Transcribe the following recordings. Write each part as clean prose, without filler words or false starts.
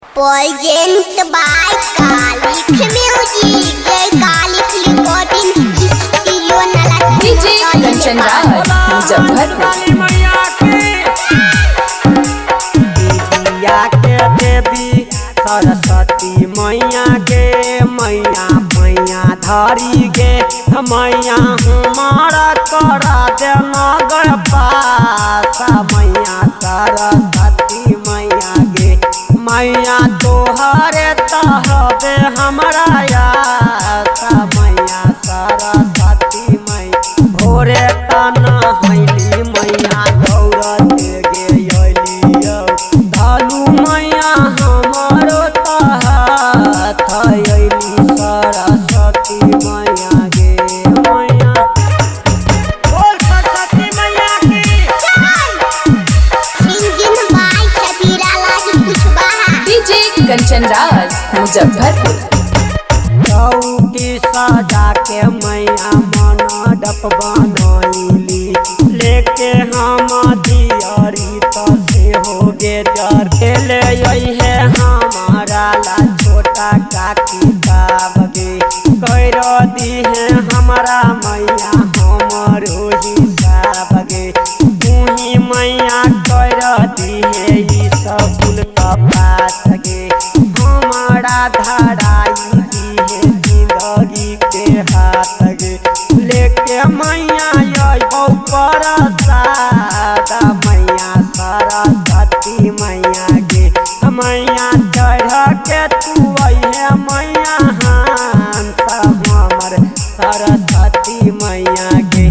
Present by Kalik Music, Kalik Recording Studio Nalanda. DJ Kanchan Raj Muzaffarpur. विद्या के देवी सरस्वती मैया गे मैया मैया धरी गे मैया हमारा करा दे नगर पास मैया सरस्वती मैया गे मैया तोहरे तहबे हमारा आस मैया सरस्वती मैया भोरे तना हैली मैया दौड़ते गे धालू मैया हमारो तहत अली सरस्वती मैया गे मैया बोल सरस्वती मैया की Singing by Shabira Lahi Kushwaha. DJ Kanchan Raj Muzaffarpur. चौकी सजा के मैया मंडप बनैली लेके हम दियरी तो से हो गे जर खेले है हमारा ला छोटा काकी बाबगे कर दी है हमारा मैया हमरो हिसाब गे तूही मैया कर दी है ई सब फूल का पात गे हमारा धराई दी है जिंदगी के हाथ गे लेके मैया अबौ प्रसाद मैया सरस्वती मैया गे मैया चढ़ के तू अहे मैया हंस हमर सरस्वती मैया गे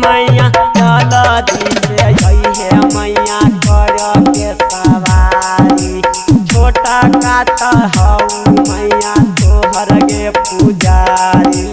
मैया चल दी से अहे मैया कर के सवारी छोटा का हऊ मैया तोहर गे पुजारी।